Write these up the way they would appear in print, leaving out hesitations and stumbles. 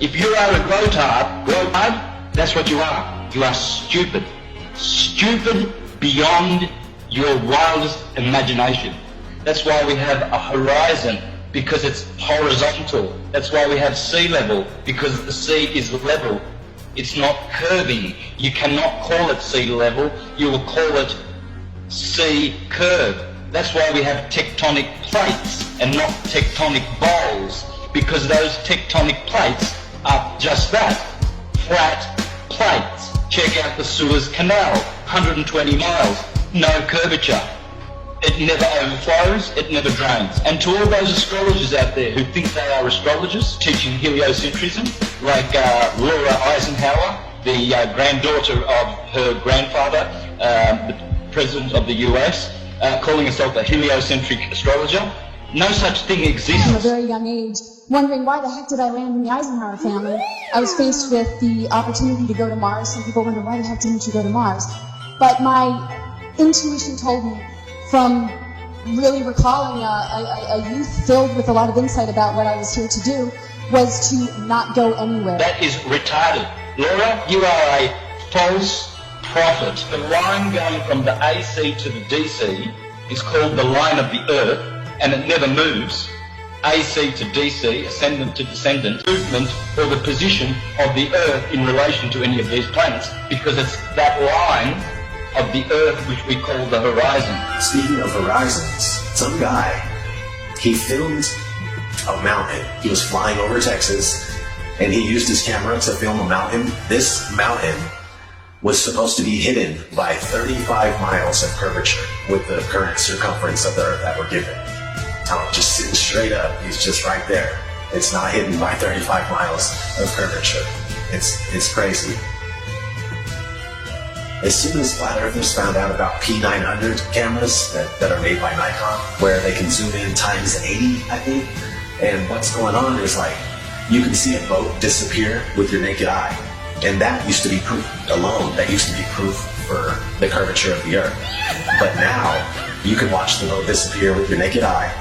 If you are a grotard, that's what you are. You are stupid. Stupid beyond your wildest imagination. That's why we have a horizon, because it's horizontal. That's why we have sea level, because the sea is level. It's not curving. You cannot call it sea level. You will call it sea curve. That's why we have tectonic plates and not tectonic bowls, because those tectonic plates are just that, flat plates. Check out the Suez Canal, 120 miles, no curvature. It never overflows, it never drains. And to all those astrologers out there who think they are astrologers, teaching heliocentrism, like Laura Eisenhower, the granddaughter of her grandfather, the president of the US, calling herself a heliocentric astrologer. No such thing exists. From a very young age, wondering why the heck did I land in the Eisenhower family. I was faced with the opportunity to go to Mars. Some people wonder, why the heck didn't you go to Mars? But my intuition told me, from really recalling a youth filled with a lot of insight about what I was here to do, was to not go anywhere. That is retarded. Laura, you are a false prophet. The line going from the AC to the DC is called the line of the Earth, and it never moves. AC to DC, ascendant to descendant, movement or the position of the Earth in relation to any of these planets, because it's that line of the Earth which we call the horizon. Speaking of horizons, some guy, he filmed a mountain. He was flying over Texas, and he used his camera to film a mountain. This mountain was supposed to be hidden by 35 miles of curvature with the current circumference of the Earth that we're given. Just sitting straight up, he's just right there. It's not hidden by 35 miles of curvature. It's crazy. As soon as flat earthers found out about P900 cameras that are made by Nikon, where they can zoom in times 80, I think, and what's going on is like, you can see a boat disappear with your naked eye. And that used to be proof alone. That used to be proof for the curvature of the Earth. But now, you can watch the boat disappear with your naked eye.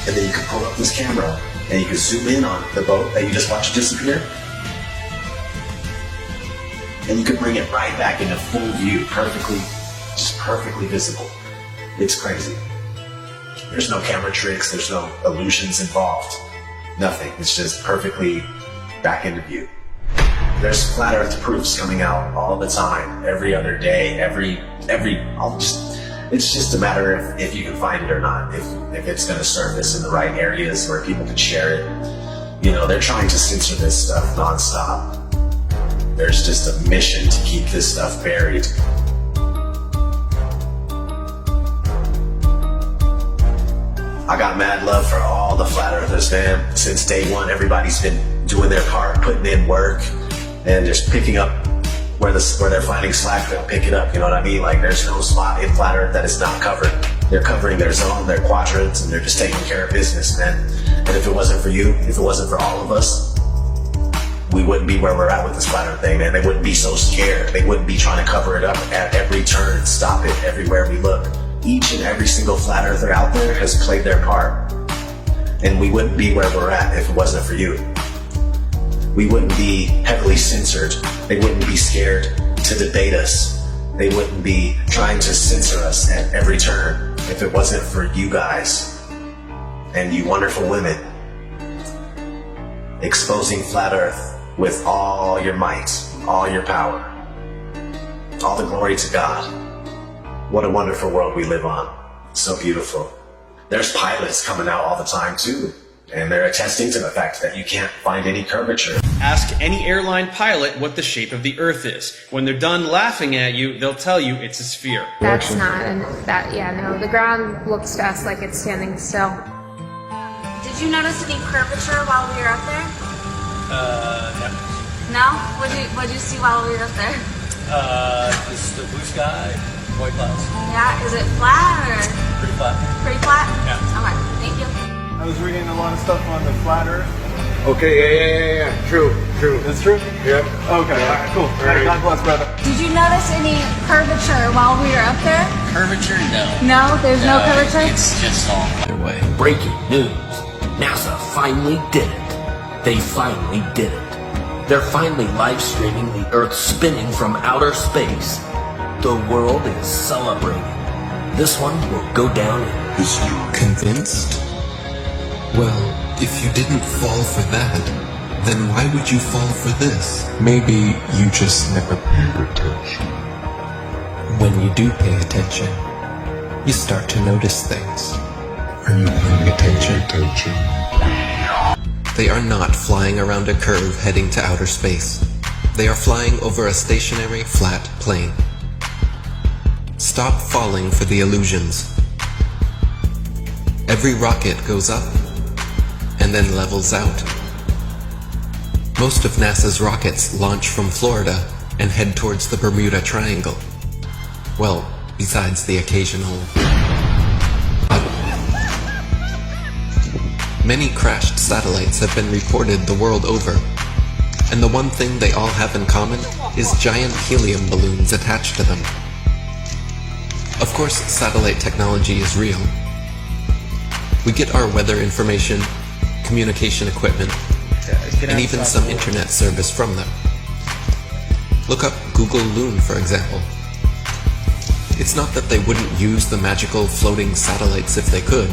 And then you can pull up this camera and you can zoom in on the boat that you just watched disappear. And you can bring it right back into full view, just perfectly visible. It's crazy. There's no camera tricks, there's no illusions involved. Nothing, it's just perfectly back into view. There's flat earth proofs coming out all the time, every other day, it's just a matter of if you can find it or not, if it's gonna surface in the right areas where people can share it. You know, they're trying to censor this stuff nonstop. There's just a mission to keep this stuff buried. I got mad love for all the flat earthers, man. Since day one, everybody's been doing their part, putting in work, and just picking up where they're finding slack, they'll pick it up, you know what I mean? Like, there's no spot in flat earth that is not covered. They're covering their zone, their quadrants, and they're just taking care of business, man. And if it wasn't for you, if it wasn't for all of us, we wouldn't be where we're at with this flat earth thing, man. They wouldn't be so scared. They wouldn't be trying to cover it up at every turn, stop it everywhere we look. Each and every single flat earther out there has played their part. And we wouldn't be where we're at if it wasn't for you. We wouldn't be heavily censored. They wouldn't be scared to debate us. They wouldn't be trying to censor us at every turn if it wasn't for you guys and you wonderful women exposing flat earth with all your might, all your power. All the glory to God. What a wonderful world we live on. So beautiful. There's pilots coming out all the time too, and they're attesting to the fact that you can't find any curvature. Ask any airline pilot what the shape of the Earth is. When they're done laughing at you, they'll tell you it's a sphere. That's not, no, the ground looks to us like it's standing still. Did you notice any curvature while we were up there? No. No? What'd you see while we were up there? Just the blue sky, white clouds. Yeah, is it flat or? Pretty flat. Pretty flat? Yeah. Okay, thank you. I was reading a lot of stuff on the flat earth. Okay, yeah. True. It's true? Yep. Okay, cool. Right. God bless, brother. Did you notice any curvature while we were up there? Curvature? No. No? There's no curvature? It's just all their way. Breaking news. NASA finally did it. They finally did it. They're finally live streaming the Earth spinning from outer space. The world is celebrating. This one will go down in history. Convinced? Well, if you didn't fall for that, then why would you fall for this? Maybe you just never paid attention. When you do pay attention, you start to notice things. Are you paying attention? They are not flying around a curve heading to outer space. They are flying over a stationary, flat plane. Stop falling for the illusions. Every rocket goes up and then levels out. Most of NASA's rockets launch from Florida and head towards the Bermuda Triangle. Well, besides the occasional... Many crashed satellites have been reported the world over, and the one thing they all have in common is giant helium balloons attached to them. Of course, satellite technology is real. We get our weather information, communication equipment, and even some internet service from them. Look up Google Loon, for example. It's not that they wouldn't use the magical floating satellites if they could,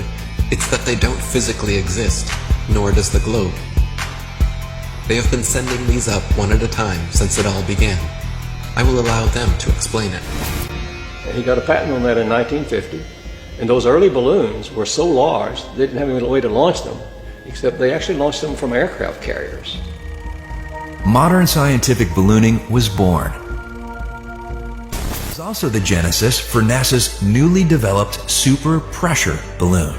it's that they don't physically exist, nor does the globe. They have been sending these up one at a time since it all began. I will allow them to explain it. He got a patent on that in 1950, and those early balloons were so large they didn't have any way to launch them, except they actually launched them from aircraft carriers. Modern scientific ballooning was born. It was also the genesis for NASA's newly developed super pressure balloon.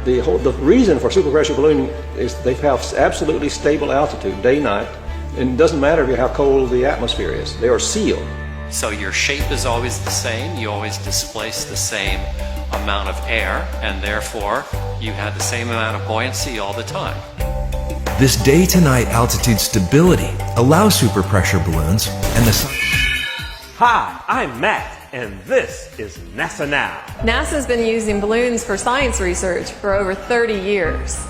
The reason for super pressure ballooning is they have absolutely stable altitude, day, night, and it doesn't matter how cold the atmosphere is. They are sealed. So your shape is always the same, you always displace the same amount of air, and therefore you had the same amount of buoyancy all the time. This day-to-night altitude stability allows super pressure balloons and the sun. Hi, I'm Matt, and this is NASA Now. NASA's been using balloons for science research for over 30 years.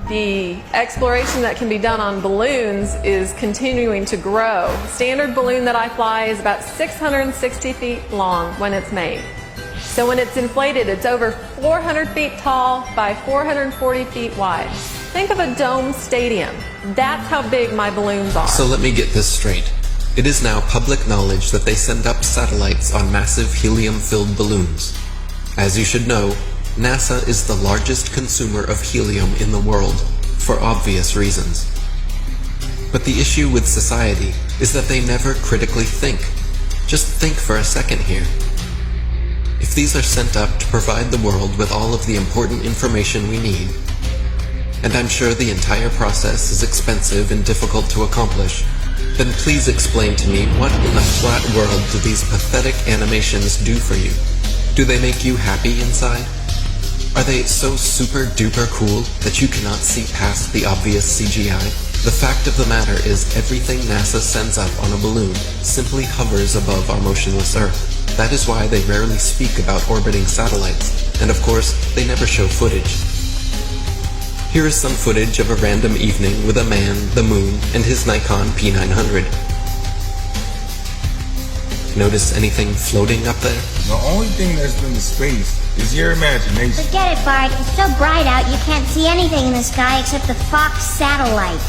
The exploration that can be done on balloons is continuing to grow. The standard balloon that I fly is about 660 feet long when it's made. So when it's inflated, it's over 400 feet tall by 440 feet wide. Think of a dome stadium. That's how big my balloons are. So let me get this straight. It is now public knowledge that they send up satellites on massive helium-filled balloons. As you should know, NASA is the largest consumer of helium in the world, for obvious reasons. But the issue with society is that they never critically think. Just think for a second here. If these are sent up to provide the world with all of the important information we need, and I'm sure the entire process is expensive and difficult to accomplish, then please explain to me what in the flat world do these pathetic animations do for you? Do they make you happy inside? Are they so super duper cool that you cannot see past the obvious CGI? The fact of the matter is everything NASA sends up on a balloon simply hovers above our motionless Earth. That is why they rarely speak about orbiting satellites, and of course, they never show footage. Here is some footage of a random evening with a man, the moon, and his Nikon P900. Notice anything floating up there? The only thing that's been to space is your imagination. Forget it, Bart. It's so bright out you can't see anything in the sky except the Fox satellite.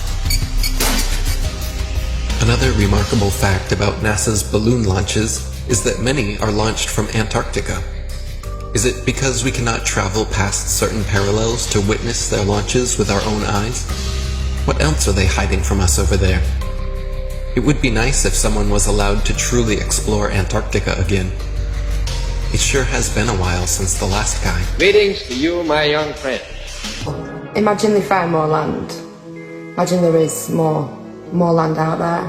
Another remarkable fact about NASA's balloon launches is that many are launched from Antarctica. Is it because we cannot travel past certain parallels to witness their launches with our own eyes? What else are they hiding from us over there? It would be nice if someone was allowed to truly explore Antarctica again. It sure has been a while since the last guy. Greetings to you, my young friend. Imagine they find more land. Imagine there is more land out there.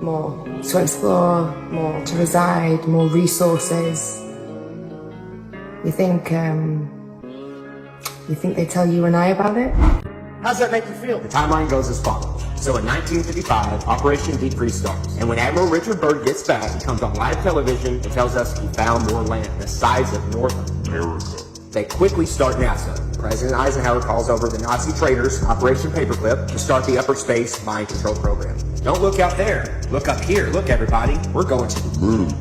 More to explore, more to reside, more resources. You think they tell you and I about it? How's that make you feel? The timeline goes as follows. So in 1955, Operation Deep Freeze starts. And when Admiral Richard Byrd gets back, he comes on live television and tells us he found more land the size of North America. They quickly start NASA. President Eisenhower calls over the Nazi traitors, Operation Paperclip, to start the upper space mind control program. Don't look out there. Look up here. Look, everybody. We're going to the moon.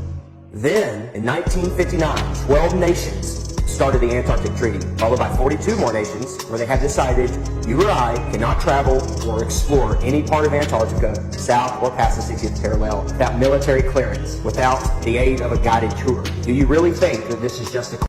Then, in 1959, 12 nations started the Antarctic Treaty, followed by 42 more nations, where they had decided you or I cannot travel or explore any part of Antarctica, south or past the 60th parallel, without military clearance, without the aid of a guided tour. Do you really think that this is just a